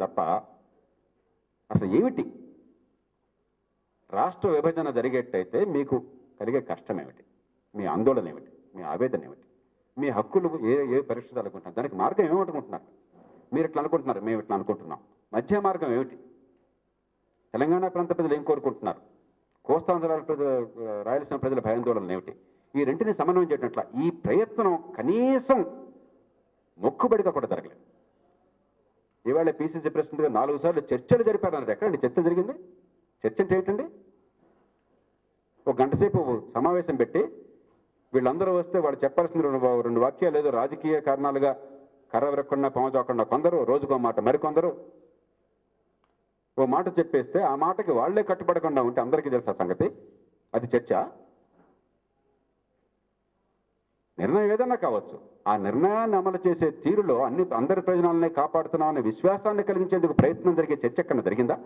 తప్ప అసలు ఏమిటి రాష్ట్ర విభజన జరిగేట్టయితే మీకు కలిగే కష్టం ఏమిటి, మీ ఆందోళన ఏమిటి, మీ ఆవేదన ఏమిటి, మీ హక్కులు ఏ పరిస్థితులు అనుకుంటున్నారు, దానికి మార్గం ఏమనుకుంటున్నారు? మీరు ఇట్లా అనుకుంటున్నారు, మేము ఇట్లా అనుకుంటున్నాం. మధ్య మార్గం ఏమిటి? తెలంగాణ ప్రాంత ప్రజలు ఏం కోరుకుంటున్నారు, కోస్తాంధ్ర రాయలసీమ ప్రజల భయాందోళనలు ఏమిటి? ఈ రెంటిని సమన్వయం చేయటట్ల ఈ ప్రయత్నం కనీసం మొక్కుబడిగా కూడా జరగలేదు. ఇవాళ పీసీసీ ప్రెసిడెంట్గా 4 సార్లు చర్చలు జరిపారన్నారు. ఎక్కడండి చర్చ జరిగింది? చర్చ అంటే ఏంటండి? ఒక గంట సేపు సమావేశం పెట్టి వీళ్ళందరూ వస్తే వాళ్ళు చెప్పాల్సింది 2 వాక్యాలు ఏదో రాజకీయ కారణాలుగా కర్ర విరక్కుండా పవచకుండా కొందరు, రోజుకో మాట మరికొందరు ఓ మాట చెప్పేస్తే ఆ మాటకి వాళ్లే కట్టుబడకుండా ఉంటే అందరికీ తెలుసా సంగతి? అది చర్చ? నిర్ణయం ఏదన్నా కావచ్చు, ఆ నిర్ణయాన్ని అమలు చేసే తీరులో అందరి ప్రయోజనాలనే కాపాడుతున్నామనే విశ్వాసాన్ని కలిగించేందుకు ప్రయత్నం జరిగే చర్చ ఎక్కడ జరిగిందా?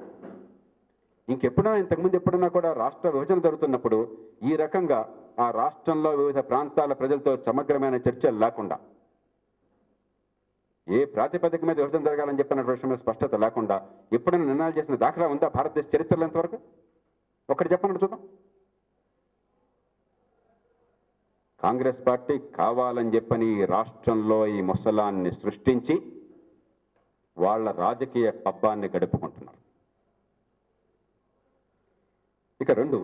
ఇంకెప్పుడైనా ఇంతకుముందు ఎప్పుడైనా కూడా రాష్ట్ర విభజన జరుగుతున్నప్పుడు ఈ రకంగా ఆ రాష్ట్రంలో వివిధ ప్రాంతాల ప్రజలతో సమగ్రమైన చర్చలు లేకుండా, ఏ ప్రాతిపదిక మీద విభజన జరగాలని చెప్పిన విషయం మీద స్పష్టత లేకుండా ఎప్పుడైనా నిర్ణయాలు చేసిన దాఖలా ఉందా భారతదేశ చరిత్రలో ఎంతవరకు? ఒక్కటి చెప్పండి చూద్దాం. కాంగ్రెస్ పార్టీ కావాలని చెప్పని ఈ రాష్ట్రంలో ఈ ముసలాన్ని సృష్టించి వాళ్ళ రాజకీయ పబ్బాన్ని గడుపుకుంటున్నారు. ఇక 2,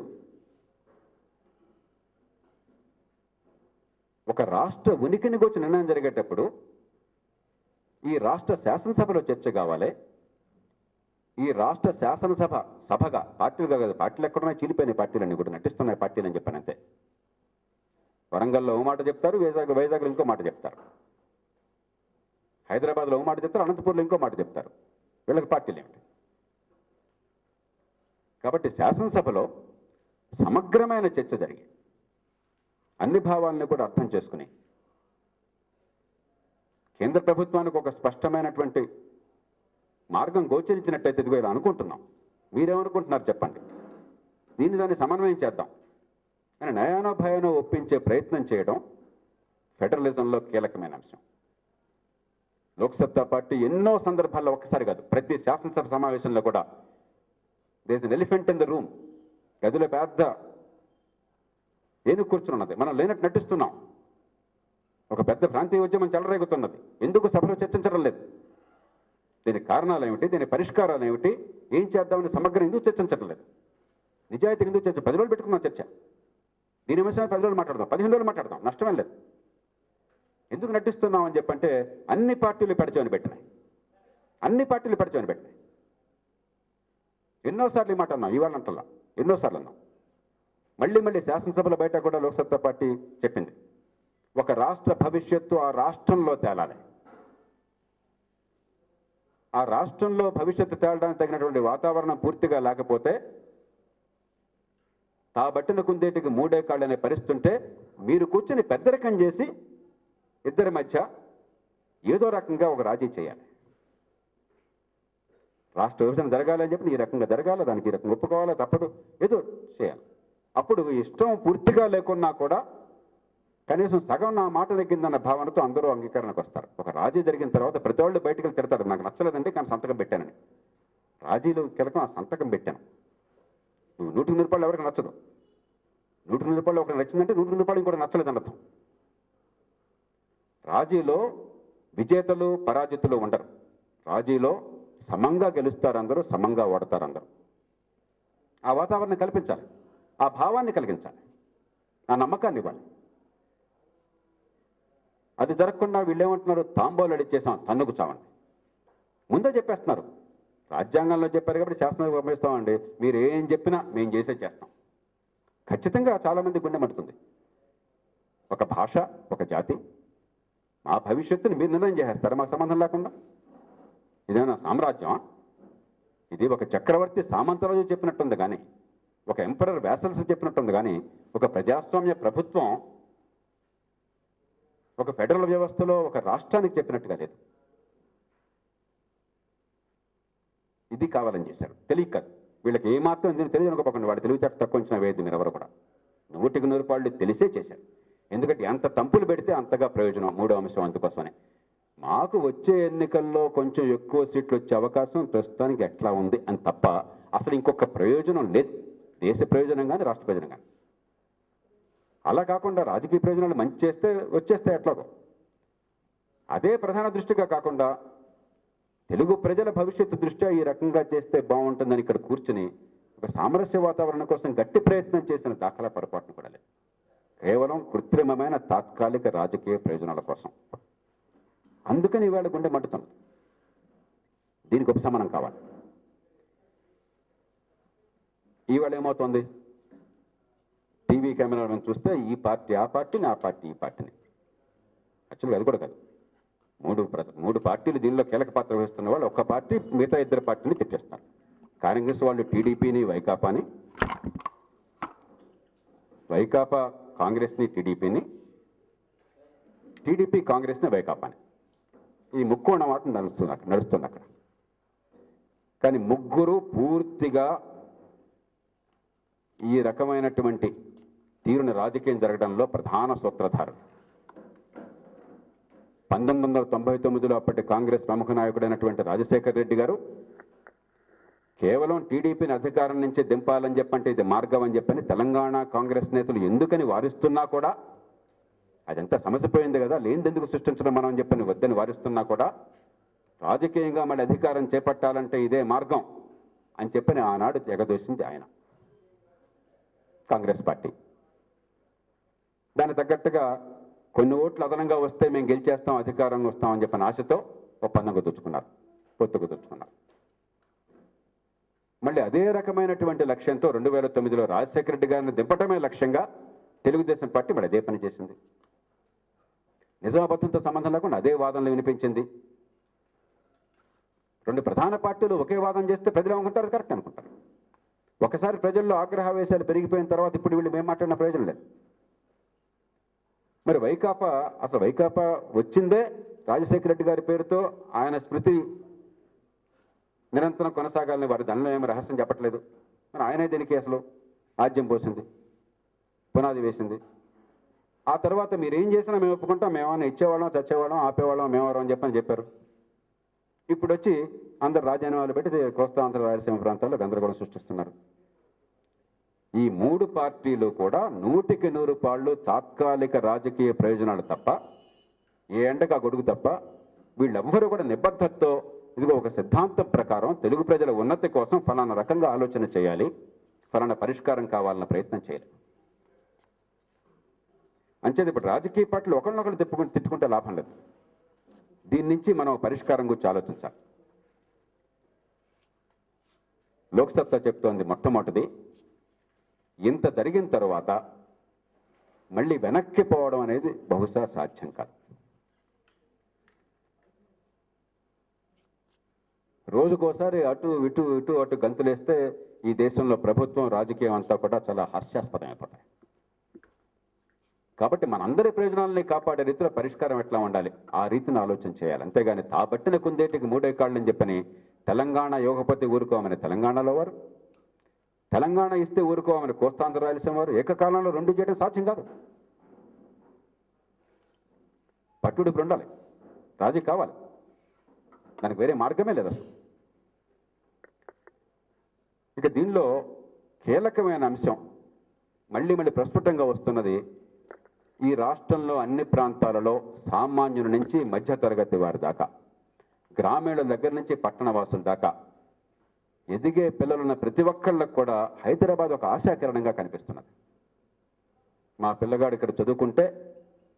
ఒక రాష్ట్ర ఉనికిని గురించి నిర్ణయం జరిగేటప్పుడు ఈ రాష్ట్ర శాసనసభలో చర్చ కావాలి. ఈ రాష్ట్ర సభగా పార్టీలుగా కాదు, పార్టీలు ఎక్కడున్నాయి, చీలిపోయిన పార్టీలన్నీ కూడా నటిస్తున్నాయి పార్టీలు అని చెప్పాను అంతే. వరంగల్లో ఓ మాట చెప్తారు, వైజాగ్లో ఇంకో మాట చెప్తారు, హైదరాబాద్లో ఓ మాట చెప్తారు, అనంతపూర్లో ఇంకో మాట చెప్తారు. వీళ్ళకి పార్టీలు ఏమిటి? కాబట్టి శాసనసభలో సమగ్రమైన చర్చ జరిగి అన్ని భావాలను కూడా అర్థం చేసుకుని కేంద్ర ప్రభుత్వానికి ఒక స్పష్టమైనటువంటి మార్గం గోచరించినట్టయితే ఇదిగో ఇలా అనుకుంటున్నాం, మీరేమనుకుంటున్నారు చెప్పండి, దాన్ని సమన్వయం చేద్దాం అని నయానో భయానో ఒప్పించే ప్రయత్నం చేయడం ఫెడరలిజంలో కీలకమైన అంశం. లోక్సత్తా పార్టీ ఎన్నో సందర్భాల్లో, ఒక్కసారి కాదు ప్రతి శాసనసభ సమావేశంలో కూడా there is an elephant in the room, గదిలో పెద్ద ఏనుగు కూర్చున్నది, మనం లేనట్టు నటిస్తున్నాం, ఒక పెద్ద ప్రాంతీయ ఉద్యమం చెలరేగుతున్నది, ఎందుకు సభలో చర్చించడం లేదు, దీనికి కారణాలు ఏమిటి, దీని పరిష్కారాలు ఏమిటి, ఏం చేద్దామని సమగ్రం ఎందుకు చర్చించడం లేదు, నిజాయితీకి ఎందుకు చర్చ? 10 రోజులు పెట్టుకుందాం చర్చ, దీని విషయమే 10 రోజులు మాట్లాడదాం, 15 రోజులు మాట్లాడదాం, నష్టమేం లేదు. ఎందుకు నటిస్తున్నాం అని చెప్పంటే అన్ని పార్టీలు పరిచయం పెట్టినాయి, ఎన్నోసార్లు ఈ మాట అన్నాం, ఇవాళ అంటలా ఎన్నోసార్లు అన్నాం. మళ్ళీ శాసనసభల బయట కూడా లోక్సత్తా పార్టీ చెప్పింది, ఒక రాష్ట్ర భవిష్యత్తు ఆ రాష్ట్రంలో తేలాలి, ఆ రాష్ట్రంలో భవిష్యత్తు తేలడానికి తగినటువంటి వాతావరణం పూర్తిగా లేకపోతే తాబట్టిన కుందేటికి 3 కాళ్ళు అనే పరిస్థితి ఉంటే మీరు కూర్చొని పెద్దరికం చేసి ఇద్దరి మధ్య ఏదో రకంగా ఒక రాజీ చేయాలి. రాష్ట్ర విభజన జరగాలని చెప్పి ఈ రకంగా జరగాలి, దానికి ఈ రకంగా ఒప్పుకోవాలి, తప్పదు, ఏదో చేయాలి. అప్పుడు ఇష్టం పూర్తిగా లేకున్నా కూడా కనీసం సగం నా మాట నెగ్గిందన్న భావనతో అందరూ అంగీకరణకు వస్తారు. ఒక రాజీ జరిగిన తర్వాత ప్రతి వాళ్ళు బయటకు తిడతారు, నాకు నచ్చలేదండి కానీ సంతకం పెట్టానని. రాజీలో కీలకం ఆ సంతకం పెట్టాను. నువ్వు 100 రూపాయలు ఎవరికి నచ్చదు, 100 రూపాయలు ఒకరికి నచ్చిందంటే 100 రూపాయలు ఇంకోటి నచ్చలేదని అర్థం. రాజీలో విజేతలు పరాజితులు ఉండరు, రాజీలో సమంగా గెలుస్తారు అందరూ, సమంగా ఓడతారు అందరూ. ఆ వాతావరణం కల్పించాలి, ఆ భావాన్ని కలిగించాలి, ఆ నమ్మకాన్ని ఇవ్వాలి. అది జరగకుండా వీళ్ళేమంటున్నారు, తాంబోలు అడిచేసాం తన్నుకు చావండి, ముందే చెప్పేస్తున్నారు. రాజ్యాంగంలో చెప్పారు కాబట్టి శాసనం పంపిస్తామండి, మీరు ఏం చెప్పినా మేము చేస్తాం. ఖచ్చితంగా చాలామంది గుండె మండుతుంది. ఒక భాష, ఒక జాతి, మా భవిష్యత్తుని మీరు నిర్ణయం చేసేస్తారా మాకు సంబంధం లేకుండా? ఇదేనా సామ్రాజ్యమా? ఇది ఒక చక్రవర్తి సామంతరాజు చెప్పినట్టుంది కానీ, ఒక ఎంపరర్ వ్యాసల్స్ చెప్పినట్టుంది కానీ, ఒక ప్రజాస్వామ్య ప్రభుత్వం ఒక ఫెడరల్ వ్యవస్థలో ఒక రాష్ట్రానికి చెప్పినట్టుగా లేదు. ఇది కావాలని చేశారు, తెలియక కాదు. వీళ్ళకి ఏమాత్రం ఎందుకు తెలియదు అనుకోకుండా వాడు తెలివితేట తక్కువ ఇచ్చిన వేది మీరు ఎవరు కూడా 100కి 100 పాళ్ళు తెలిసే చేశారు. ఎందుకంటే ఎంత తంపులు పెడితే అంతగా ప్రయోజనం, 3వ అంశం అందుకోసమని. మాకు వచ్చే ఎన్నికల్లో కొంచెం ఎక్కువ సీట్లు వచ్చే అవకాశం ప్రస్తుతానికి ఎట్లా ఉంది అని తప్ప అసలు ఇంకొక ప్రయోజనం లేదు. దేశ ప్రయోజనం కానీ రాష్ట్ర ప్రయోజనం కానీ. అలా కాకుండా రాజకీయ ప్రయోజనాలు మంచి చేస్తే వచ్చేస్తే ఎట్లాగో అదే ప్రధాన దృష్టిగా కాకుండా తెలుగు ప్రజల భవిష్యత్తు దృష్ట్యా ఈ రకంగా చేస్తే బాగుంటుందని ఇక్కడ కూర్చుని ఒక సామరస్య వాతావరణం కోసం గట్టి ప్రయత్నం చేసిన దాఖలా పొరపాటును కూడా లేదు. కేవలం కృత్రిమమైన తాత్కాలిక రాజకీయ ప్రయోజనాల కోసం. అందుకని ఇవాళ గుండె మండుతుంది. దీనికి ఉపశమనం కావాలి. ఇవాళ ఏమవుతుంది, టీవీ కెమెరా మనం చూస్తే ఈ పార్టీ ఆ పార్టీని, ఆ పార్టీ ఈ పార్టీని. యాక్చువల్గా అది కూడా కాదు. మూడు పార్టీలు దీనిలో కీలక పాత్ర వహిస్తున్న వాళ్ళు ఒక్క పార్టీ మిగతా ఇద్దరు పార్టీని తిట్టేస్తారు. కాంగ్రెస్ వాళ్ళు టీడీపీని వైకాపాని, వైకాపా కాంగ్రెస్ని టీడీపీని, టీడీపీ కాంగ్రెస్ని వైకాపాని. ఈ ముక్కోణ మాట నడుస్తుంది అక్కడ. కానీ ముగ్గురు పూర్తిగా ఈ రకమైనటువంటి తీరుని రాజకీయం జరగడంలో ప్రధాన సూత్రధారులు. 1999లో అప్పటి కాంగ్రెస్ ప్రముఖ నాయకుడైనటువంటి రాజశేఖర రెడ్డి గారు కేవలం టీడీపీని అధికారం నుంచి దింపాలని చెప్పంటే ఇది మార్గం అని చెప్పని తెలంగాణ కాంగ్రెస్ నేతలు ఎందుకని వారిస్తున్నా కూడా, అదంతా సమస్యపోయింది కదా, లేనిదెందుకు సృష్టించడం మనం అని చెప్పని వద్దని వారిస్తున్నా కూడా రాజకీయంగా మళ్ళీ అధికారం చేపట్టాలంటే ఇదే మార్గం అని చెప్పని ఆనాడు ఎగదోసింది ఆయన కాంగ్రెస్ పార్టీ. దానికి తగ్గట్టుగా కొన్ని ఓట్లు అదనంగా వస్తే మేము గెలిచేస్తాం, అధికారంగా వస్తామని చెప్పిన ఆశతో ఒప్పందం కుదుర్చుకున్నారు, పొత్తు కుదుర్చుకున్నారు. మళ్ళీ అదే రకమైనటువంటి లక్ష్యంతో 2009లో రాజశేఖర రెడ్డి గారిని దింపటమే లక్ష్యంగా తెలుగుదేశం పార్టీ మళ్ళీ అదే పని చేసింది. నిజాబద్ధంతో సంబంధం లేకుండా అదే వాదనలు వినిపించింది. రెండు ప్రధాన పార్టీలు ఒకే వాదన చేస్తే ప్రజలు ఏమనుకుంటారు, కరెక్ట్ అనుకుంటారు. ఒకసారి ప్రజల్లో ఆగ్రహావేశాలు పెరిగిపోయిన తర్వాత ఇప్పుడు వీళ్ళు మేము మాట్లాడిన ప్రయోజనం లేదు. మరి వైకాపా, అసలు వైకాపా వచ్చిందే రాజశేఖర రెడ్డి గారి పేరుతో, ఆయన స్మృతి నిరంతరం కొనసాగాలని వారి దానిలో ఏమి రహస్యం చెప్పట్లేదు. మరి ఆయనే దీనికి అసలు ఆద్యం పోసింది, పునాది వేసింది. ఆ తర్వాత మీరేం చేసినా మేము ఒప్పుకుంటాం, మేమన్నా ఇచ్చేవాళ్ళం, చచ్చేవాళ్ళం, ఆపేవాళ్ళం, మేమెవరం అని చెప్పారు. ఇప్పుడు వచ్చి అందరు రాజీనామాలు పెట్టి కోస్తాంధ్ర రాయలసీమ ప్రాంతాల్లో గందరగోళం సృష్టిస్తున్నారు. ఈ మూడు పార్టీలు కూడా 100కి 100 పాళ్ళు తాత్కాలిక రాజకీయ ప్రయోజనాలు తప్ప, ఏ ఎండకు ఆ గొడుగు తప్ప, వీళ్ళెవ్వరూ కూడా నిబద్ధతతో ఇదిగో ఒక సిద్ధాంతం ప్రకారం తెలుగు ప్రజల ఉన్నతి కోసం ఫలానా రకంగా ఆలోచన చేయాలి, ఫలానా పరిష్కారం కావాలన్న ప్రయత్నం చేయలేదు. అంచేది ఇప్పుడు రాజకీయ పార్టీలు ఒకరినొకరు తిట్టుకుంటే లాభం లేదు. దీని నుంచి మనం పరిష్కారం గురించి ఆలోచించాలి. లోక్సత్తా చెప్తోంది మొట్టమొదటిది, ఇంత జరిగిన తర్వాత మళ్ళీ వెనక్కి పోవడం అనేది బహుశా సాధ్యం కాదు. రోజుకోసారి అటు ఇటు ఇటు అటు గంతులేస్తే ఈ దేశంలో ప్రభుత్వం, రాజకీయం అంతా కూడా చాలా హాస్యాస్పదం అయిపోతాయి. కాబట్టి మనందరి ప్రయోజనాలని కాపాడే రీతిలో పరిష్కారం ఎట్లా ఉండాలి, ఆ రీతిని ఆలోచన చేయాలి. అంతేగాని తాబట్టిన కుందేటికి మూడే కాళ్ళని చెప్పని తెలంగాణ యోగపతి ఊరుకోమని తెలంగాణలో వారు, తెలంగాణ ఇస్తే ఊరుకోమని కోస్తాంధ్ర రాయలసీమ వారు ఏకకాలంలో రెండు చేయడం సాధ్యం కాదు. పట్టుడు ఇప్పుడు ఉండాలి, రాజీ కావాలి, దానికి వేరే మార్గమే లేదు అసలు. ఇక దీనిలో కీలకమైన అంశం మళ్ళీ ప్రస్ఫుటంగా వస్తున్నది, ఈ రాష్ట్రంలో అన్ని ప్రాంతాలలో సామాన్యుల నుంచి మధ్యతరగతి వారి దాకా, గ్రామీణుల దగ్గర నుంచి పట్టణవాసుల దాకా ఎదిగే పిల్లలున్న ప్రతి ఒక్కళ్ళకు కూడా హైదరాబాద్ ఒక ఆశాకిరణంగా కనిపిస్తున్నది. మా పిల్లగాడు ఇక్కడ చదువుకుంటే,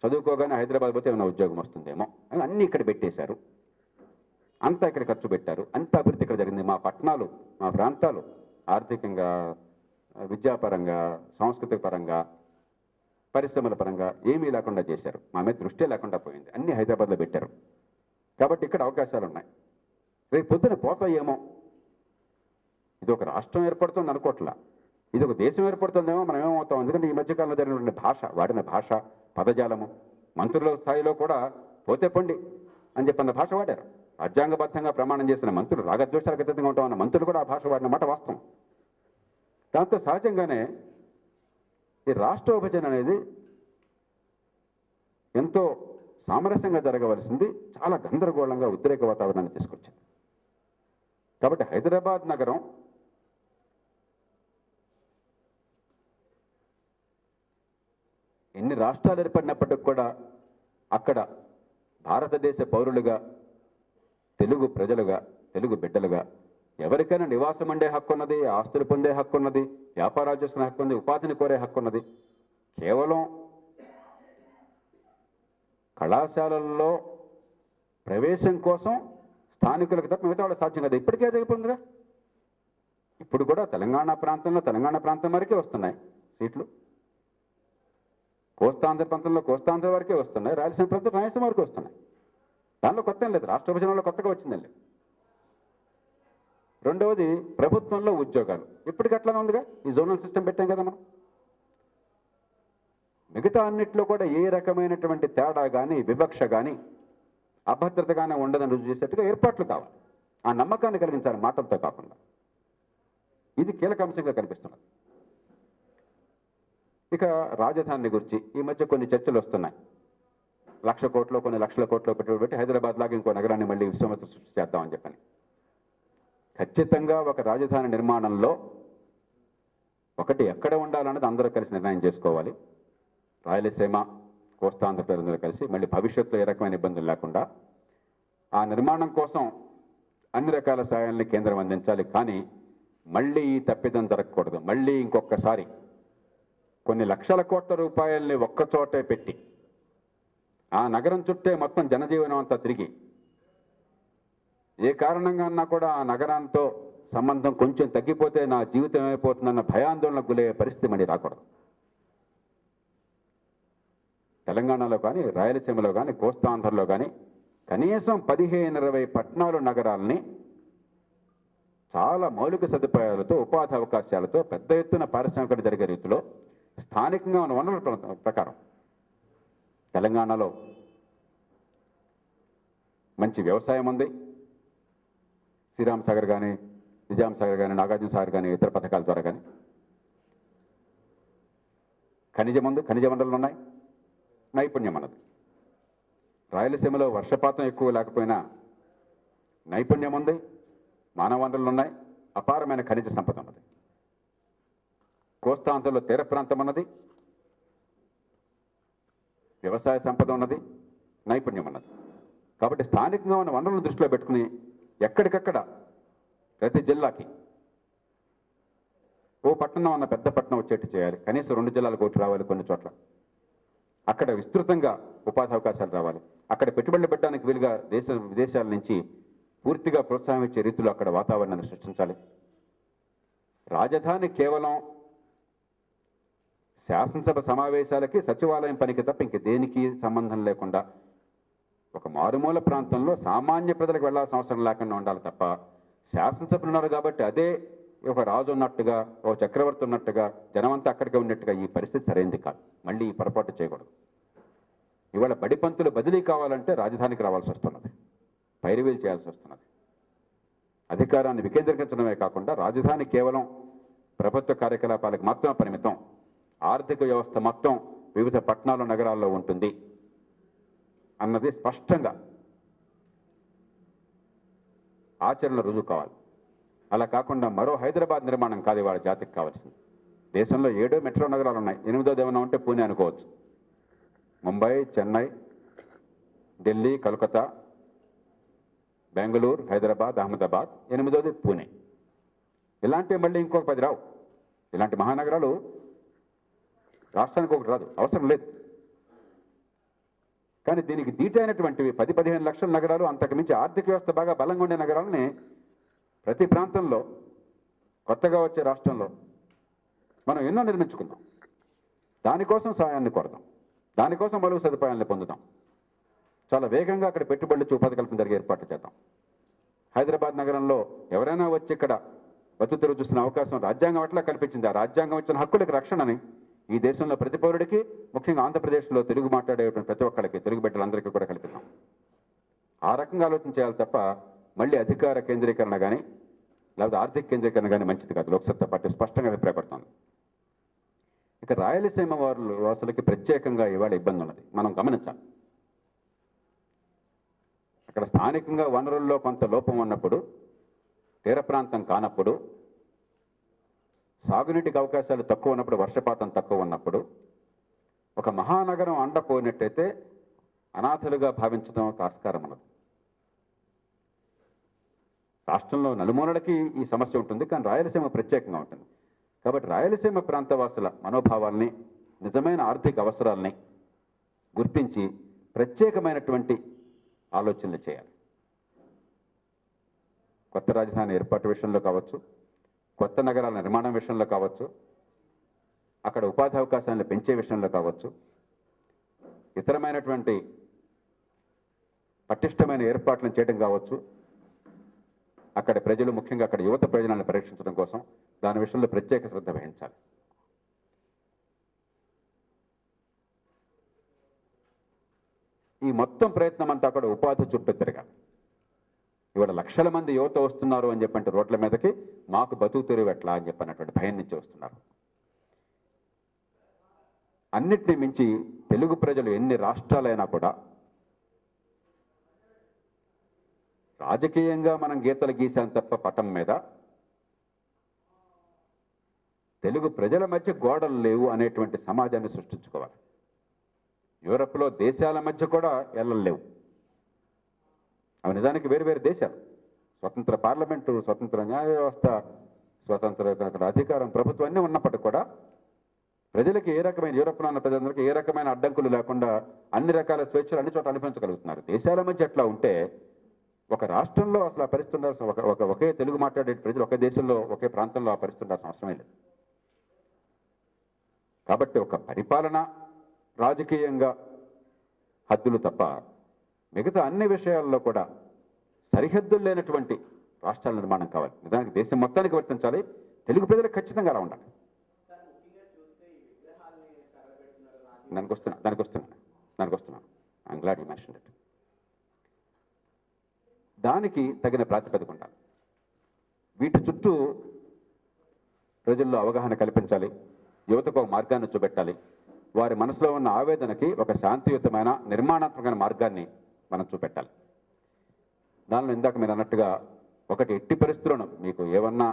చదువుకోగానే హైదరాబాద్ పోతే ఏమైనా ఉద్యోగం వస్తుందేమో, అన్నీ ఇక్కడ పెట్టేశారు, అంతా ఇక్కడ ఖర్చు పెట్టారు, అంత అభివృద్ధి ఇక్కడ జరిగింది. మా పట్టణాలు, మా ప్రాంతాలు ఆర్థికంగా, విద్యాపరంగా, సాంస్కృతిక పరంగా, పరిశ్రమల పరంగా ఏమీ లేకుండా చేశారు. మా మీద దృష్టి లేకుండా పోయింది, అన్నీ హైదరాబాద్లో పెట్టారు. కాబట్టి ఇక్కడ అవకాశాలు ఉన్నాయి. రేపు పొద్దున పోతాయేమో, ఇది ఒక రాష్ట్రం ఏర్పడుతుంది అనుకోవట్లా, ఇది ఒక దేశం ఏర్పడుతుందేమో మనం ఏమవుతాం. ఎందుకంటే ఈ మధ్యకాలంలో జరిగినటువంటి భాష, వాడిన భాష, పదజాలము, మంత్రుల స్థాయిలో కూడా పోతే పండి అని చెప్పిన భాష వాడారు. రాజ్యాంగబద్ధంగా ప్రమాణం చేసిన మంత్రులు, రాగద్వేషాలకు అతీతంగా ఉంటామన్న మంత్రులు కూడా ఆ భాష వాడిన మాట వాస్తవం. దాంతో సహజంగానే ఈ రాష్ట్ర విభజన అనేది ఎంతో సామరస్యంగా జరగవలసింది చాలా గందరగోళంగా ఉద్రేక వాతావరణాన్ని తీసుకొచ్చింది. కాబట్టి హైదరాబాద్ నగరం ఎన్ని రాష్ట్రాలు ఏర్పడినప్పటికి కూడా అక్కడ భారతదేశ పౌరులుగా, తెలుగు ప్రజలుగా, తెలుగు బిడ్డలుగా ఎవరికైనా నివాసం ఉండే హక్కు ఉన్నది, ఆస్తులు పొందే హక్కు ఉన్నది, వ్యాపారాలు చేసుకునే హక్కు ఉంది, ఉపాధిని కోరే హక్కు ఉన్నది. కేవలం కళాశాలల్లో ప్రవేశం కోసం స్థానికులకు తప్ప మిగతా వాళ్ళకి సాధ్యం కదా. ఇప్పటికే అది అయిపోయిందిగా. ఇప్పుడు కూడా తెలంగాణ ప్రాంతం వరకే వస్తున్నాయి సీట్లు, కోస్తాంధ్ర ప్రాంతంలో కోస్తాంధ్ర వరకే వస్తున్నాయి, రాయలసీమ ప్రాంతం రాయలసీమ వరకు వస్తున్నాయి. దానిలో కొత్త ఏం లేదు, రాష్ట్ర విభజనలో కొత్తగా వచ్చిందండి. రెండవది ప్రభుత్వంలో ఉద్యోగాలు ఇప్పటికి అట్లానే ఉందిగా. ఈ జోనల్ సిస్టమ్ పెట్టాం కదా మనం. మిగతా అన్నిట్లో కూడా ఏ రకమైనటువంటి తేడా కానీ, వివక్ష కానీ, అభద్రత కానీ ఉండదని రుజువు చేసేట్టుగా ఏర్పాట్లు కావాలి. ఆ నమ్మకాన్ని కలిగించాలి మాటలతో కాకుండా. ఇది కీలక అంశంగా కనిపిస్తున్నది. ఇక రాజధాని గురించి ఈ మధ్య కొన్ని చర్చలు వస్తున్నాయి. 1,00,000 కోట్లు, కొన్ని లక్షల కోట్లు పెట్టుబడి పెట్టి హైదరాబాద్ లాగా ఇంకో నగరాన్ని మళ్ళీ విశ్వమత సృష్టి చేద్దామని చెప్పని. ఖచ్చితంగా ఒక రాజధాని నిర్మాణంలో ఒకటి ఎక్కడ ఉండాలన్నది అందరూ కలిసి నిర్ణయం చేసుకోవాలి. రాయలసీమ, కోస్తాంధ్ర ప్రజలందరూ కలిసి మళ్ళీ భవిష్యత్తులో ఏ రకమైన ఇబ్బందులు లేకుండా ఆ నిర్మాణం కోసం అన్ని రకాల సాయాల్ని కేంద్రం అందించాలి. కానీ మళ్ళీ ఈ తప్పిదం జరగకూడదు. మళ్ళీ ఇంకొకసారి కొన్ని లక్షల కోట్ల రూపాయల్ని ఒక్కచోటే పెట్టి ఆ నగరం చుట్టే మొత్తం జనజీవనం అంతా తిరిగి ఏ కారణంగా అన్నా కూడా ఆ నగరంతో సంబంధం కొంచెం తగ్గిపోతే నా జీవితం ఏమైపోతుందన్న భయాందోళనకు గురయ్యే పరిస్థితి మళ్ళీ రాకూడదు. తెలంగాణలో కానీ, రాయలసీమలో కానీ, కోస్తాంధ్రలో కానీ కనీసం 15-20 పట్టణాలు, నగరాలని చాలా మౌలిక సదుపాయాలతో, ఉపాధి అవకాశాలతో, పెద్ద ఎత్తున పారిశ్రామికత జరిగే రీతిలో స్థానికంగా ఉన్న వనరుల ప్రకారం తెలంగాణలో మంచి వ్యవసాయం ఉంది. శ్రీరామ్ సాగర్ కానీ, నిజాం సాగర్ కానీ, నాగార్జున సాగర్ కానీ, ఇతర పథకాల ద్వారా కానీ ఖనిజం ఉంది, ఖనిజ వనరులు ఉన్నాయి, నైపుణ్యం అన్నది. రాయలసీమలో వర్షపాతం ఎక్కువ లేకపోయినా నైపుణ్యం ఉంది, మానవ వనరులు ఉన్నాయి, అపారమైన ఖనిజ సంపద ఉన్నది. కోస్తాంధ్రలో తీర ప్రాంతం ఉన్నది, వ్యవసాయ సంపద ఉన్నది, నైపుణ్యం ఉన్నది. కాబట్టి స్థానికంగా ఉన్న వనరులను దృష్టిలో పెట్టుకుని ఎక్కడికక్కడ ప్రతి జిల్లాకి ఓ పట్టణం ఉన్న పెద్ద పట్టణం వచ్చేట్టు చేయాలి. కనీసం 2 జిల్లాలకు ఓటు రావాలి. కొన్ని చోట్ల అక్కడ విస్తృతంగా ఉపాధి అవకాశాలు రావాలి. అక్కడ పెట్టుబడులు పెట్టడానికి వీలుగా విదేశాల నుంచి పూర్తిగా ప్రోత్సాహం ఇచ్చే రీతిలో అక్కడ వాతావరణాన్ని సృష్టించాలి. రాజధాని కేవలం శాసనసభ సమావేశాలకి, సచివాలయం పనికి తప్ప ఇంక దేనికి సంబంధం లేకుండా ఒక మారుమూల ప్రాంతంలో సామాన్య ప్రజలకు వెళ్లాల్సిన అవసరం లేకుండా ఉండాలి తప్ప, శాసనసభలు ఉన్నారు కాబట్టి అదే ఒక రాజు ఉన్నట్టుగా, ఒక చక్రవర్తి ఉన్నట్టుగా, జనమంతా అక్కడికే ఉన్నట్టుగా ఈ పరిస్థితి సరైనది కాదు. మళ్ళీ ఈ పొరపాటు చేయకూడదు. ఇవాళ బడిపంతులు బదిలీ కావాలంటే రాజధానికి రావాల్సి వస్తున్నది, పైరువీలు చేయాల్సి వస్తున్నది. అధికారాన్ని వికేంద్రీకరించడమే కాకుండా రాజధాని కేవలం ప్రభుత్వ కార్యకలాపాలకు మాత్రమే పరిమితం, ఆర్థిక వ్యవస్థ మొత్తం వివిధ పట్టణాలు, నగరాల్లో ఉంటుంది అన్నది స్పష్టంగా ఆచరణలో రుజువు కావాలి. అలా కాకుండా మరో హైదరాబాద్ నిర్మాణం కాదు ఇవాళ జాతికి కావాల్సింది. దేశంలో 7 మెట్రో నగరాలు ఉన్నాయి. 8వ ఏమైనా ఉంటే పూణే అనుకోవచ్చు. ముంబై, చెన్నై, ఢిల్లీ, కలకత్తా, బెంగళూరు, హైదరాబాద్, అహ్మదాబాద్. 8వది పూణే. ఇలాంటివి మళ్ళీ ఇంకొక 10 రావు. ఇలాంటి మహానగరాలు రాష్ట్రానికి ఒకటి రాదు, అవసరం లేదు. కానీ దీనికి దీటైనటువంటివి 10-15 లక్షల నగరాలు, అంతకుమించి ఆర్థిక వ్యవస్థ బాగా బలంగా ఉండే నగరాలని ప్రతి ప్రాంతంలో, కొత్తగా వచ్చే రాష్ట్రంలో మనం ఎన్నో నిర్మించుకుందాం. దానికోసం సాయాన్ని కొడదాం, దానికోసం మౌలిక సదుపాయాలను పొందుదాం. చాలా వేగంగా అక్కడ పెట్టుబడులు, ఉపాధి కల్పన జరిగే ఏర్పాట్లు చేద్దాం. హైదరాబాద్ నగరంలో ఎవరైనా వచ్చి ఇక్కడ బతుకుతెరువు చూస్తున్న అవకాశం రాజ్యాంగం అట్లా కల్పించింది. ఆ రాజ్యాంగం ఇచ్చిన హక్కులకు రక్షణని ఈ దేశంలో ప్రతి పౌరుడికి, ముఖ్యంగా ఆంధ్రప్రదేశ్లో తెలుగు మాట్లాడేటువంటి ప్రతి ఒక్కరికి, తెలుగు బిడ్డలందరికీ కూడా కల్పిద్దాం. ఆ రకంగా ఆలోచన చేయాలి తప్ప మళ్ళీ అధికార కేంద్రీకరణ కానీ, లేకపోతే ఆర్థిక కేంద్రీకరణ కానీ మంచిది కాదు. లోక్సత్తా పార్టీ స్పష్టంగా అభిప్రాయపడుతోంది. ఇక రాయలసీమ వాసులకి ప్రత్యేకంగా ఇవాళ ఇబ్బంది ఉన్నది, మనం గమనించాలి. అక్కడ స్థానికంగా వనరుల్లో కొంత లోపం ఉన్నప్పుడు, తీర ప్రాంతం కానప్పుడు, సాగునీటికి అవకాశాలు తక్కువ ఉన్నప్పుడు, వర్షపాతం తక్కువ ఉన్నప్పుడు ఒక మహానగరం అండపోయినట్టయితే అనాథలుగా భావించడం ఒక ఆస్కారం ఉన్నది. రాష్ట్రంలో నలుమూలలకి ఈ సమస్య ఉంటుంది, కానీ రాయలసీమ ప్రత్యేకంగా ఉంటుంది. కాబట్టి రాయలసీమ ప్రాంతవాసుల మనోభావాల్ని, నిజమైన ఆర్థిక అవసరాల్ని గుర్తించి ప్రత్యేకమైనటువంటి ఆలోచనలు చేయాలి. కొత్త రాజధాని ఏర్పాటు విషయంలో కావచ్చు, కొత్త నగరాల నిర్మాణం విషయంలో కావచ్చు, అక్కడ ఉపాధి అవకాశాలను పెంచే విషయంలో కావచ్చు, ఇతరమైనటువంటి పటిష్టమైన ఏర్పాట్లను చేయడం కావచ్చు, అక్కడ ప్రజలు, ముఖ్యంగా అక్కడ యువత ప్రయోజనాలను పరీక్షించడం కోసం దాని విషయంలో ప్రత్యేక శ్రద్ధ వహించాలి. ఈ మొత్తం ప్రయత్నం అంతా కూడా ఉపాధి చుట్టూ తిరగాలి. ఇవాళ లక్షల మంది యువత వస్తున్నారు అని చెప్పంటే రోడ్ల మీదకి, మాకు బతుకు తెరువు ఎట్లా అని చెప్పినటువంటి భయం నుంచి వస్తున్నారు. అన్నిటినీ మించి తెలుగు ప్రజలు ఎన్ని రాష్ట్రాలైనా కూడా రాజకీయంగా మనం గీతలు గీసాం తప్ప పటం మీద తెలుగు ప్రజల మధ్య గోడలు లేవు అనేటువంటి సమాజాన్ని సృష్టించుకోవాలి. యూరప్లో దేశాల మధ్య కూడా ఎల్లలు లేవు. అవి నిజానికి వేరు వేరు దేశాలు, స్వతంత్ర పార్లమెంటు, స్వతంత్ర న్యాయ వ్యవస్థ, స్వతంత్ర అధికారం, ప్రభుత్వం అన్నీ ఉన్నప్పటికీ కూడా ప్రజలకి ఏ రకమైన, యూరప్లో ఉన్న ప్రజలందరికీ ఏ రకమైన అడ్డంకులు లేకుండా అన్ని రకాల స్వేచ్ఛలు అన్ని చోట్ల అనుభవించగలుగుతున్నారు. దేశాల మధ్య ఎట్లా ఉంటే ఒక రాష్ట్రంలో అసలు ఆ పరిస్థితి ఉండాల్సిన, ఒకే తెలుగు మాట్లాడే ప్రజలు ఒకే దేశంలో ఒకే ప్రాంతంలో ఆ పరిస్థితి ఉండాల్సిన అవసరమే లేదు. కాబట్టి ఒక పరిపాలన రాజకీయంగా హద్దులు తప్ప మిగతా అన్ని విషయాల్లో కూడా సరిహద్దులు లేనటువంటి రాష్ట్రాల నిర్మాణం కావాలి. నిజానికి దేశం మొత్తానికి వర్తించాలి, తెలుగు ప్రజలకు ఖచ్చితంగా అలా ఉండాలి. దానికి వస్తున్నాను. I'm glad you mentioned it. దానికి తగిన ప్రాతిపదిక ఉండాలి. వీటి చుట్టూ ప్రజల్లో అవగాహన కల్పించాలి, యువతకు ఒక మార్గాన్ని చూపెట్టాలి. వారి మనసులో ఉన్న ఆవేదనకి ఒక శాంతియుతమైన, నిర్మాణాత్మకమైన మార్గాన్ని మనం చూపెట్టాలి. దానిలో ఇందాక మీరు అన్నట్టుగా ఒకటి, ఎట్టి పరిస్థితులను మీకు ఏమన్నా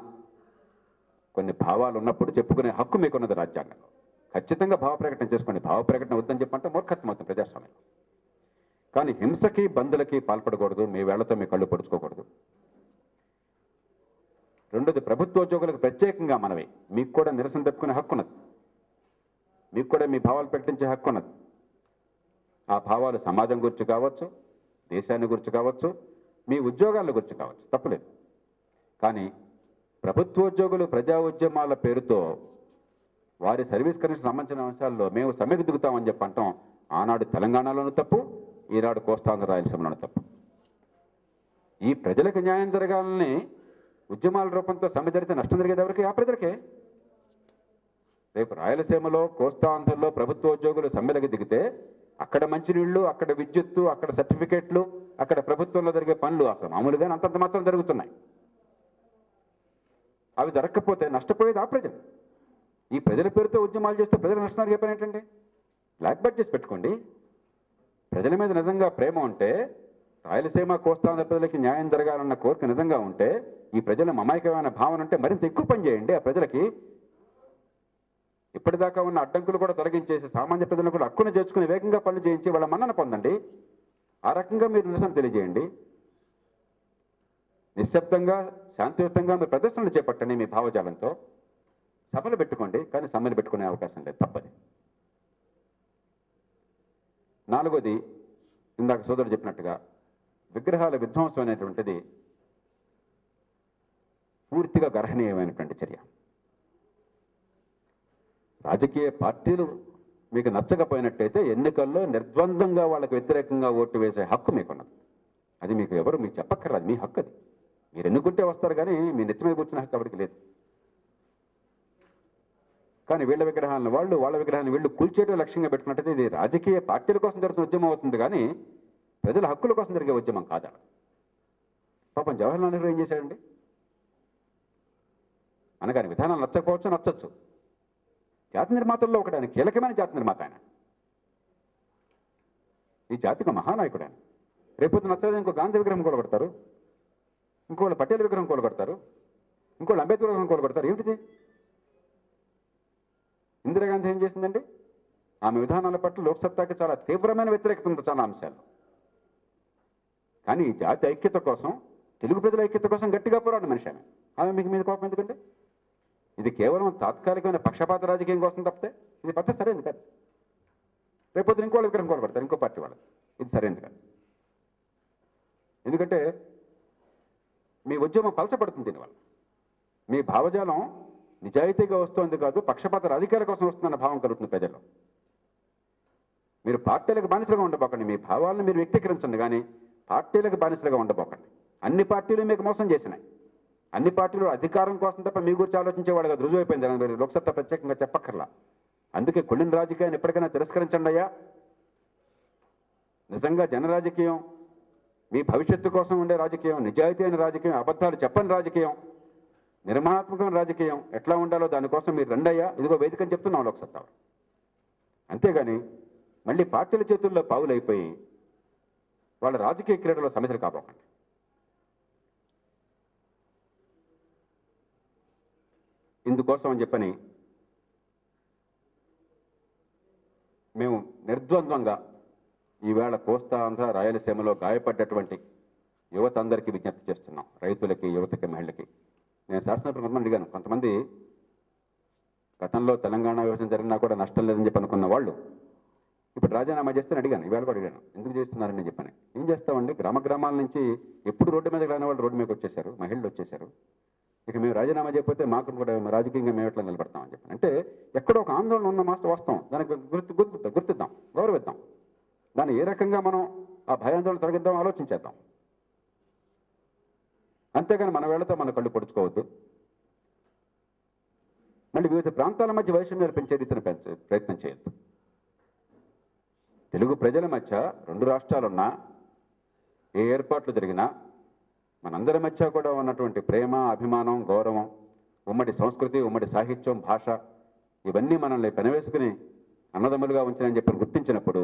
కొన్ని భావాలు ఉన్నప్పుడు చెప్పుకునే హక్కు మీకున్నది రాజ్యాంగంలో. ఖచ్చితంగా భావ ప్రకటన చేసుకోండి. భావ ప్రకటన వద్దని చెప్పంటే మూర్ఖత్వం అవుతుంది ప్రజాస్వామ్యం. కానీ హింసకి, బంధులకి పాల్పడకూడదు, మీ వేళ్లతో మీ కళ్ళు పొడుచుకోకూడదు. రెండోది, ప్రభుత్వోద్యోగులకు ప్రత్యేకంగా మనవి, మీకు కూడా నిరసన తెప్పుకునే హక్కు ఉన్నది, మీకు కూడా మీ భావాలు ప్రకటించే హక్కు ఉన్నది. ఆ భావాలు సమాజం గురించి కావచ్చు, దేశాన్ని గురించి కావచ్చు, మీ ఉద్యోగాల గురించి కావచ్చు, తప్పులేదు. కానీ ప్రభుత్వోద్యోగులు ప్రజా ఉద్యమాల పేరుతో వారి సర్వీస్ కనెక్షన్ సంబంధించిన అంశాల్లో మేము సమ్మెకు దిగుతామని చెప్పంటాం ఆనాడు తెలంగాణలోనూ తప్పు, ఈనాడు కోస్తాంధ్ర రాయలసీమలోనూ తప్పు. ఈ ప్రజలకు న్యాయం జరగాలని ఉద్యమాల రూపంతో సమ్మె జరిగితే నష్టం జరిగేది ఎవరికి? ఆ ప్రజలకే. రేపు రాయలసీమలో, కోస్తాంధ్రలో ప్రభుత్వోద్యోగులు సమ్మెలకు దిగితే అక్కడ మంచినీళ్లు, అక్కడ విద్యుత్తు, అక్కడ సర్టిఫికేట్లు, అక్కడ ప్రభుత్వంలో జరిగే పనులు అసలు మామూలుగానే అంతంత మాత్రం జరుగుతున్నాయి. అవి జరగకపోతే నష్టపోయేది ఆ ప్రజలు. ఈ ప్రజల పేరుతో ఉద్యమాలు చేస్తే ప్రజలు నష్టానికి ఏ పని ఏంటండి? బ్లాక్ బడ్జెట్స్ పెట్టుకోండి. ప్రజల మీద నిజంగా ప్రేమ ఉంటే, రాయలసీమ, కోస్తాంధ్ర ప్రజలకి న్యాయం జరగాలన్న కోరిక నిజంగా ఉంటే, ఈ ప్రజల అమాయకమైన భావన ఉంటే మరింత ఎక్కువ పని చేయండి. ఆ ప్రజలకి ఇప్పటిదాకా ఉన్న అడ్డంకులు కూడా తొలగించేసి సామాన్య ప్రజలను కూడా హక్కును చేర్చుకుని వేగంగా పనులు చేయించి వాళ్ళ మన్నన పొందండి. ఆ రకంగా మీరు నిరసన తెలియజేయండి. నిశ్శబ్దంగా, శాంతియుతంగా మీరు ప్రదర్శనలు చేపట్టండి. మీ భావజాలంతో సభలు పెట్టుకోండి, కానీ సమ్మెలు పెట్టుకునే అవకాశం లేదు, తప్పది. నాలుగోది, ఇందాక సోదరుడు చెప్పినట్టుగా విగ్రహాల విధ్వంసం అనేటువంటిది పూర్తిగా గర్హనీయమైనటువంటి చర్య. రాజకీయ పార్టీలు మీకు నచ్చకపోయినట్టయితే ఎన్నికల్లో నిర్ద్వందంగా వాళ్ళకు వ్యతిరేకంగా ఓటు వేసే హక్కు మీకున్నది. అది మీకు ఎవరు మీకు చెప్పక్కర్లేదు, మీ హక్కు అది. మీరు ఎన్నుకుంటే వస్తారు, కానీ మీ నెత్తి మీద కూర్చున్న హక్కు ఎవరికి లేదు. కానీ వీళ్ళ విగ్రహాలను వాళ్ళు, వాళ్ళ విగ్రహాన్ని వీళ్ళు కూల్చేయడం లక్ష్యంగా పెట్టుకున్నట్టయితే ఇది రాజకీయ పార్టీల కోసం జరుగుతున్న ఉద్యమం అవుతుంది, కానీ ప్రజల హక్కుల కోసం జరిగే ఉద్యమం కాదు. పాపం జవహర్లాల్ నెహ్రూ ఏం చేశాడండి? అనగాని విధానాలు నచ్చకపోవచ్చు, నచ్చచ్చు. జాతి నిర్మాతల్లో ఒకటి ఆయన, కీలకమైన జాతి నిర్మాత ఆయన. ఈ జాతికి మహానాయకుడు ఆయన. రేపొద్దు నచ్చలేదు ఇంకో గాంధీ విగ్రహం కూలగొడతారు, ఇంకోళ్ళు పటేల్ విగ్రహం కూలగొడతారు, ఇంకోళ్ళు అంబేద్కర్ విగ్రహం కూలగొడతారు. ఏమిటిది? ఇందిరాగాంధీ ఏం చేసిందండి? ఆమె విధానాల పట్ల లోక్సత్తాకి చాలా తీవ్రమైన వ్యతిరేకత ఉంది చాలా అంశాలు. కానీ ఈ జాతి ఐక్యత కోసం, తెలుగు ప్రజల ఐక్యత కోసం గట్టిగా పోరాడు మనిషి ఆమె. ఆమె మీకు మీద కోపం ఎందుకంటే? ఇది కేవలం తాత్కాలికమైన పక్షపాత రాజకీయం కోసం తప్పితే ఇది పద్ధతి సరైనది కాదు. రేపొద్దు ఇంకోళ్ళ విగ్రహం కూలగొడతారు, ఇంకో పార్టీ వాళ్ళు. ఇది సరైనది కాదు. ఎందుకంటే మీ ఉద్యమం పలచబడుతుంది దీనివల్ల. మీ భావజాలం నిజాయితీగా వస్తుంది కాదు, పక్షపాత రాజకీయాల కోసం వస్తుందన్న భావం కలుగుతుంది ప్రజల్లో. మీరు పార్టీలకు బానిసలుగా ఉండబోకండి, మీ భావాలను మీరు వ్యక్తీకరించండి, కానీ పార్టీలకు బానిసలుగా ఉండబోకండి. అన్ని పార్టీలు మీకు మోసం చేసినాయి. అన్ని పార్టీలు అధికారం కోసం తప్ప మీ గురించి ఆలోచించేవాడు కాదు, రుజువు అయిపోయింది. మీరు లోక్సత్తా ప్రత్యేకంగా చెప్పక్కర్లా. అందుకే కుళ్ళిన రాజకీయాన్ని ఎప్పటికైనా తిరస్కరించండి అయ్యా. నిజంగా జన రాజకీయం, మీ భవిష్యత్తు కోసం ఉండే రాజకీయం, నిజాయితీ అయిన రాజకీయం, అబద్ధాలు చెప్పని రాజకీయం, నిర్మాణాత్మకమైన రాజకీయం ఎట్లా ఉండాలో దానికోసం మీరు రండయ్యా, ఇదిగో వేదికని చెప్తున్నాం లోక్సత్తా. అంతేగాని మళ్ళీ పార్టీల చేతుల్లో పావులైపోయి వాళ్ళ రాజకీయ క్రీడలో సమస్యలు కాబోకండి. ఇందుకోసం అని చెప్పని మేము నిర్ద్వంద్వంగా ఈవేళ కోస్తా ఆంధ్ర రాయలసీమలో గాయపడ్డటువంటి యువత అందరికీ విజ్ఞప్తి చేస్తున్నాం, రైతులకి, యువతకి, మహిళలకి. నేను శాసనసభ్యులు కొంతమంది అడిగాను, కొంతమంది గతంలో తెలంగాణ విభజన జరిగినా కూడా నష్టం లేదని చెప్పి అనుకున్న వాళ్ళు ఇప్పుడు రాజీనామా చేస్తే అడిగాను, ఈవేళ కూడా అడిగాను, ఎందుకు చేస్తున్నారని చెప్పని. ఏం చేస్తామండి, గ్రామ గ్రామాల నుంచి ఎప్పుడు రోడ్డు మీదకి రాని వాళ్ళు రోడ్డు మీదకి వచ్చేసారు, మహిళలు వచ్చేసారు. ఇక మేము రాజీనామా చేయకపోతే మాకు కూడా రాజకీయంగా మేము ఎట్లా నిలబడతామని చెప్పాను. అంటే ఎక్కడో ఒక ఆందోళన ఉన్న మాస్టర్ వస్తాం, దానికి గుర్తిద్దాం, గౌరవిద్దాం. దాన్ని ఏ రకంగా మనం ఆ భయాందోళన తొలగిద్దాం ఆలోచించేద్దాం. అంతేగాని మన వేళతో మన కళ్ళు పొడుచుకోవద్దు. మళ్ళీ వివిధ ప్రాంతాల మధ్య వైషమ్యాలు పెంచే రీతిని ప్రయత్నం చేయొద్దు. తెలుగు ప్రజల మధ్య రెండు రాష్ట్రాలున్నా, ఏ ఏర్పాట్లు జరిగినా మనందరి మధ్య కూడా ఉన్నటువంటి ప్రేమ, అభిమానం, గౌరవం, ఉమ్మడి సంస్కృతి, ఉమ్మడి సాహిత్యం, భాష, ఇవన్నీ మనల్ని పెనవేసుకుని అన్నదమ్ములుగా ఉంచాలని చెప్పి గుర్తించినప్పుడు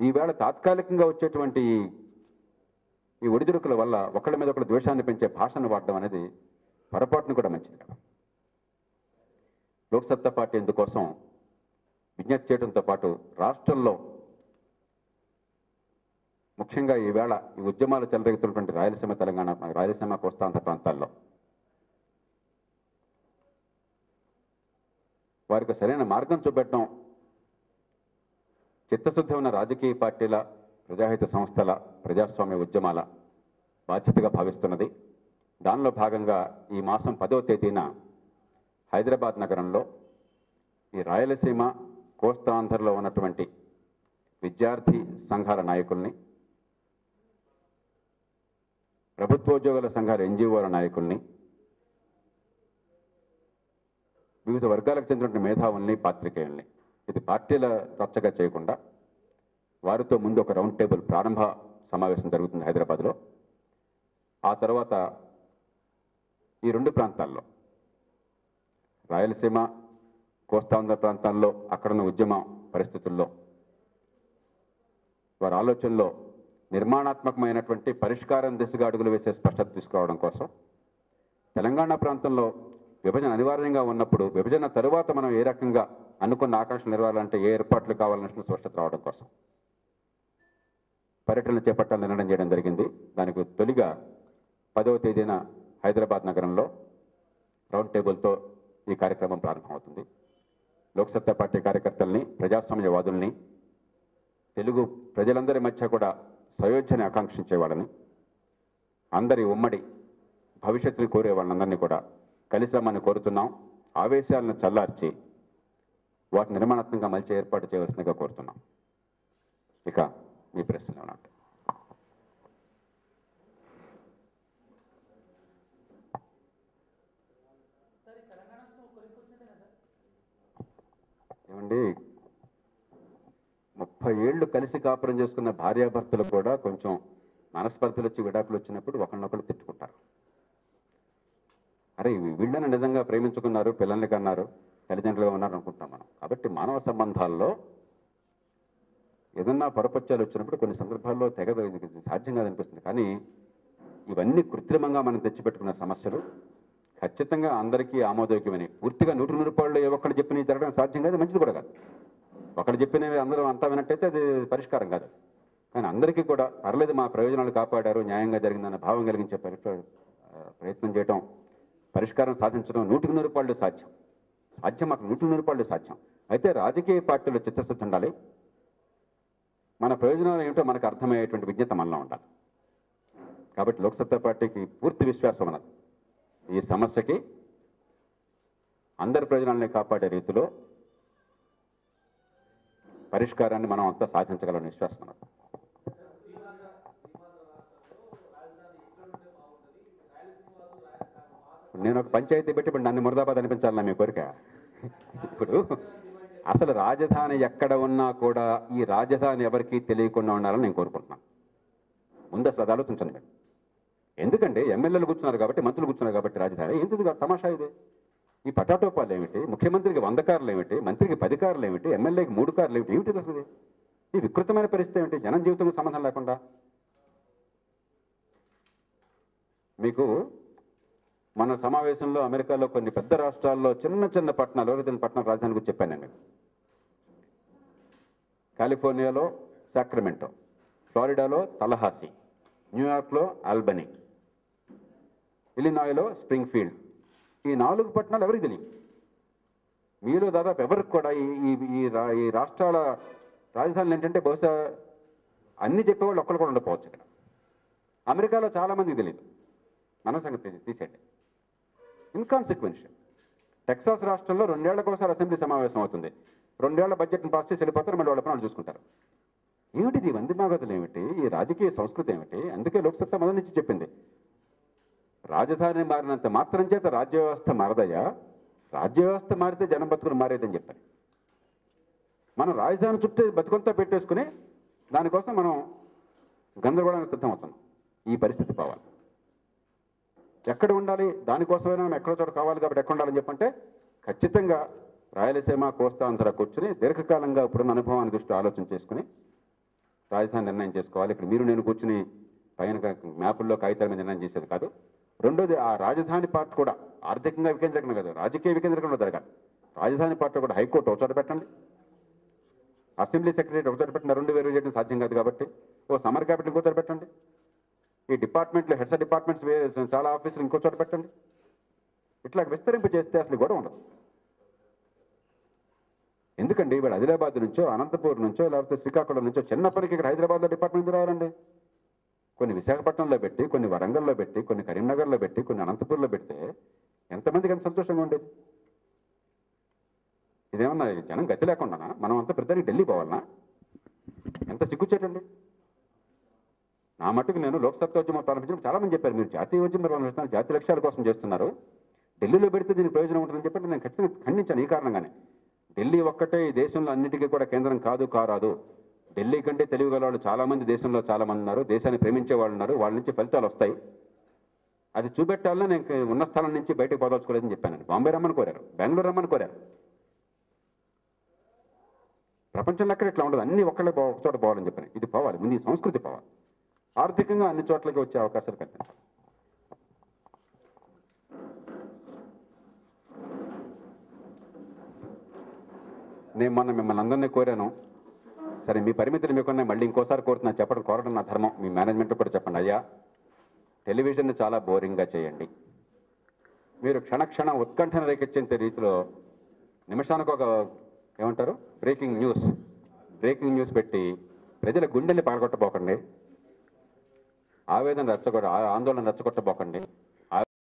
ఈవేళ తాత్కాలికంగా వచ్చేటువంటి ఈ ఒడిదుడుకుల వల్ల ఒకళ్ళ మీద ఒకళ్ళు ద్వేషాన్ని పెంచే భాషను వాడడం అనేది పొరపాటును కూడా మంచిది కదా. లోక్సత్తా పార్టీ ఇందుకోసం విజ్ఞప్తి చేయడంతో పాటు రాష్ట్రంలో ముఖ్యంగా ఈవేళ ఈ ఉద్యమాలు చెలరేగుతున్నటువంటి రాయలసీమ, తెలంగాణ, రాయలసీమ, కోస్తాంధ్ర ప్రాంతాల్లో వారికి సరైన మార్గం చూపెట్టడం చిత్తశుద్ధి ఉన్న రాజకీయ పార్టీల, ప్రజాహిత సంస్థల, ప్రజాస్వామ్య ఉద్యమాల బాధ్యతగా భావిస్తున్నది. దానిలో భాగంగా ఈ మాసం 10వ తేదీన హైదరాబాద్ నగరంలో ఈ రాయలసీమ, కోస్తాంధ్రలో ఉన్నటువంటి విద్యార్థి సంఘాల నాయకుల్ని, ప్రభుత్వోద్యోగుల సంఘాల ఎన్జిఓల నాయకుల్ని, వివిధ వర్గాలకు చెందినటువంటి మేధావుల్ని, పాత్రికేయుల్ని, ఇది పార్టీల రచ్చగా చేయకుండా వారితో ముందు ఒక రౌండ్ టేబుల్ ప్రారంభ సమావేశం జరుగుతుంది హైదరాబాద్లో. ఆ తర్వాత ఈ రెండు ప్రాంతాల్లో, రాయలసీమ, కోస్తాంధ్ర ప్రాంతాల్లో అక్కడున్న ఉద్యమ పరిస్థితుల్లో వారి ఆలోచనలో నిర్మాణాత్మకమైనటువంటి పరిష్కారం దిశగా అడుగులు వేసే స్పష్టత తీసుకురావడం కోసం, తెలంగాణ ప్రాంతంలో విభజన అనివార్యంగా ఉన్నప్పుడు విభజన తరువాత మనం ఏ రకంగా అనుకున్న ఆకాంక్షలు నెరవేరాలంటే ఏ ఏర్పాట్లు కావాలన్న స్పష్టత రావడం కోసం పర్యటనలు చేపట్టాలని నిర్ణయం చేయడం జరిగింది. దానికి తొలిగా 10వ తేదీన హైదరాబాద్ నగరంలో రౌండ్ టేబుల్తో ఈ కార్యక్రమం ప్రారంభమవుతుంది. లోక్సత్తా పార్టీ కార్యకర్తల్ని, ప్రజాస్వామ్యవాదుల్ని, తెలుగు ప్రజలందరి మధ్య కూడా సయోధ్యని ఆకాంక్షించేవాళ్ళని, అందరి ఉమ్మడి భవిష్యత్తుని కోరే వాళ్ళందరినీ కూడా కలిసి రమ్మని కోరుతున్నాం. ఆవేశాలను చల్లార్చి వాటిని నిర్మాణాత్మకంగా మలిచే ఏర్పాటు చేయవలసిందిగా కోరుతున్నాం. ఇక మీ ప్రశ్నలు ఏమన్నా? ఏమండి, 30 ఏళ్ళు కలిసి కాపురం చేసుకున్న భార్యాభర్తలు కూడా కొంచెం మనస్పర్ధలు వచ్చి విడాకులు వచ్చినప్పుడు ఒకరినొకరు తిట్టుకుంటారు. అరే వీళ్ళని నిజంగా ప్రేమించుకున్నారు, పిల్లల్ని కన్నారు, తల్లిదండ్రులుగా ఉన్నారు అనుకుంటాం మనం. కాబట్టి మానవ సంబంధాల్లో ఏదన్నా పరపత్యాలు వచ్చినప్పుడు కొన్ని సందర్భాల్లో తెగ సాధ్యం కాదనిపిస్తుంది. కానీ ఇవన్నీ కృత్రిమంగా మనం తెచ్చిపెట్టుకున్న సమస్యలు ఖచ్చితంగా అందరికీ ఆమోదయోగ్యమని పూర్తిగా 100% ఏ ఒక్కళ్ళు చెప్పిన జరగడం సాధ్యం కాదు, మంచిది కూడా కాదు. ఒకళ్ళు చెప్పినవి అందరూ అంతా వినట్టయితే అది పరిష్కారం కాదు. కానీ అందరికీ కూడా పర్లేదు, మా ప్రయోజనాలు కాపాడారు, న్యాయంగా జరిగిందన్న భావం కలిగించే ప్రయత్నం చేయడం, పరిష్కారం సాధించడం 100% సాధ్యం. సాధ్యం మాత్రం 100% సాధ్యం. అయితే రాజకీయ పార్టీలు చిత్తశుద్ధి ఉండాలి. మన ప్రయోజనాలు ఏమిటో మనకు అర్థమయ్యేటువంటి విజ్ఞత మనలో ఉండాలి. కాబట్టి లోక్సత్తా పార్టీకి పూర్తి విశ్వాసం ఉన్నది. ఈ సమస్యకి అందరి ప్రయోజనాలని కాపాడే రీతిలో పరిష్కారాన్ని మనం అంతా సాధించగలని విశ్వాసం ఉన్నది. నేను ఒక పంచాయతీ పెట్టి ఇప్పుడు నన్ను మురదాబాద్ అనిపించాలన్నా మీ కోరిక? ఇప్పుడు అసలు రాజధాని ఎక్కడ ఉన్నా కూడా ఈ రాజధాని ఎవరికీ తెలియకుండా ఉండాలని నేను కోరుకుంటున్నాను. ముందు అసలు అది ఆలోచించండి మీరు. ఎందుకంటే ఎమ్మెల్యేలు కూర్చున్నారు కాబట్టి, మంత్రులు కూర్చున్నారు కాబట్టి రాజధాని ఎందుకు తమాషా ఇది? ఈ పటాటోపాలు ఏమిటి? ముఖ్యమంత్రికి 100 కార్లు ఏమిటి? మంత్రికి 10 కార్లు ఏమిటి? ఎమ్మెల్యేకి 3 కార్లు ఏమిటి? ఏమిటి అసలు? ఈ వికృతమైన పరిస్థితి ఏమిటి? జనం జీవితంతో సంబంధం లేకుండా. మీకు మన సమావేశంలో అమెరికాలో కొన్ని పెద్ద రాష్ట్రాల్లో చిన్న చిన్న పట్టణాలు, ఎవరైతే పట్టణం రాజధాని గురించి చెప్పాను నేను. కాలిఫోర్నియాలో సాక్రమెంటో, ఫ్లోరిడాలో తలహాసి, న్యూయార్క్లో ఆల్బనీ, ఇలినాయ్లో స్ప్రింగ్ ఫీల్డ్. ఈ 4 పట్టణాలు ఎవరికి తెలియదు. మీలో దాదాపు ఎవరికి కూడా ఈ రాష్ట్రాల రాజధానులు ఏంటంటే బహుశా అన్ని చెప్పేవాళ్ళు ఒక్కరు కూడా ఉండకపోవచ్చు. ఇక్కడ అమెరికాలో చాలామందికి తెలియదు. మన సంగతి తీసేయండి. ఇన్కాన్సిక్వెన్షియల్. టెక్సాస్ రాష్ట్రంలో 2 ఏళ్లకు ఒకసారి అసెంబ్లీ సమావేశం అవుతుంది. 2 ఏళ్ల బడ్జెట్ని పాస్ చేసి వెళ్ళిపోతారు, మళ్ళీ వాళ్ళ పనులు చూసుకుంటారు. ఏమిటిది? వంది మాగతులు ఏమిటి? ఈ రాజకీయ సంస్కృతి ఏమిటి? అందుకే లోక్సత్తా మొదటి నుంచి చెప్పింది, రాజధాని మారినంత మాత్రం చేత రాజ్య వ్యవస్థ మారదయ్యా, రాజ్య వ్యవస్థ మారితే జనం బతుకులు మారేదని చెప్పారు. మనం రాజధాని చుట్టూ బతుకంతా పెట్టేసుకుని దానికోసం మనం గందరగోళానికి సిద్ధమవుతున్నాం. ఈ పరిస్థితి పోవాలి. ఎక్కడ ఉండాలి? దానికోసమైనా మనం ఎక్కడో చోట కావాలి కాబట్టి ఎక్కడ ఉండాలని చెప్పంటే ఖచ్చితంగా రాయలసీమ, కోస్తాంధ్ర కూర్చుని దీర్ఘకాలంగా ఇప్పుడున్న అనుభవాన్ని దృష్టి ఆలోచన చేసుకుని రాజధాని నిర్ణయం చేసుకోవాలి. ఇక్కడ మీరు నేను కూర్చుని పైన మ్యాపుల్లో కాగితాల మీద నిర్ణయం చేసేది కాదు. రెండోది, ఆ రాజధాని పార్ట్ కూడా ఆర్థికంగా వికేంద్రీకరణ కాదు, రాజకీయ వికేంద్రీకరణ జరగాలి. రాజధాని పార్ట్ కూడా హైకోర్టు ఒకచోట పెట్టండి, అసెంబ్లీ సెక్రటరీ ఒకచోట పెట్టండి. 2 వేరు చేయడం సాధ్యం కాదు కాబట్టి ఓ సమ్మర్ క్యాపిటల్ ఇంకో చోట పెట్టండి. ఈ డిపార్ట్మెంట్లు, హెడ్స్ ఆఫ్ డిపార్ట్మెంట్స్ చాలా ఆఫీసులు ఇంకో చోట పెట్టండి. ఇట్లా విస్తరింపు చేస్తే అసలు గొడవ ఉండదు. ఎందుకండి ఇవాళ ఆదిలాబాద్ నుంచో, అనంతపూర్ నుంచో, లేకపోతే శ్రీకాకుళం నుంచో చిన్న పనికి ఇక్కడ హైదరాబాద్లో డిపార్ట్మెంట్ రావాలండి. కొన్ని విశాఖపట్నంలో పెట్టి, కొన్ని వరంగల్లో పెట్టి, కొన్ని కరీంనగర్లో పెట్టి, కొన్ని అనంతపూర్లో పెడితే ఎంతమందికి ఎంత సంతోషంగా ఉండేది? ఇదేమన్నా జనం గతి లేకుండానా? మనం అంతా ప్రతిదానికి ఢిల్లీ పోవాలనా? ఎంత సిగ్గుచేటండి. నా మట్టుకు నేను లోక్సత్తా ఉద్యమం ప్రారంభించినప్పుడు చాలా మంది చెప్పారు, మీరు జాతీయ ఉద్యమం ప్రారంభిస్తున్నారు, జాతీయ లక్ష్యాల కోసం చేస్తున్నారు, ఢిల్లీలో పెడితే దీనికి ప్రయోజనం ఉంటుందని చెప్పి నేను ఖచ్చితంగా ఖండించాను. ఈ కారణంగానే ఢిల్లీ ఒక్కటే ఈ దేశంలో అన్నిటికీ కూడా కేంద్రం కారాదు. ఢిల్లీ కంటే తెలివిగల వాళ్ళు చాలామంది దేశంలో చాలామంది ఉన్నారు, దేశాన్ని ప్రేమించే వాళ్ళు ఉన్నారు, వాళ్ళ నుంచి ఫలితాలు వస్తాయి. అది చూపెట్టాలన్నా నేను ఉన్న స్థలం నుంచి బయటకు పోదలుచుకోలేదని చెప్పాను. బాంబే రమ్మని కోరారు, బెంగళూరు రమ్మని కోరారు. ప్రపంచంలో ఎక్కడ ఇట్లా ఉండదు, అన్ని ఒక్కళ్ళే ఒక చోట పోవాలని చెప్పాను. ఇది పోవాలి, ముందు ఈ సంస్కృతి పోవాలి. ఆర్థికంగా అన్ని చోట్లకి వచ్చే అవకాశాలు కల్పించాలి. నేను మొన్న మిమ్మల్ని అందరినీ కోరాను, సరే మీ పరిమితులు మీకున్నాయి, మళ్ళీ ఇంకోసారి కోరుతున్నాను, కోరడం నా ధర్మం. మీ మేనేజ్మెంట్ కూడా చెప్పండి, అయ్యా టెలివిజన్ని చాలా బోరింగ్గా చేయండి. మీరు క్షణ ఉత్కంఠన రేకెచ్చేంత రీతిలో నిమిషానికి ఒక ఏమంటారు బ్రేకింగ్ న్యూస్ పెట్టి ప్రజల గుండెల్ని పగలగొట్టబోకండి, ఆందోళన రెచ్చగొట్టబోకండి.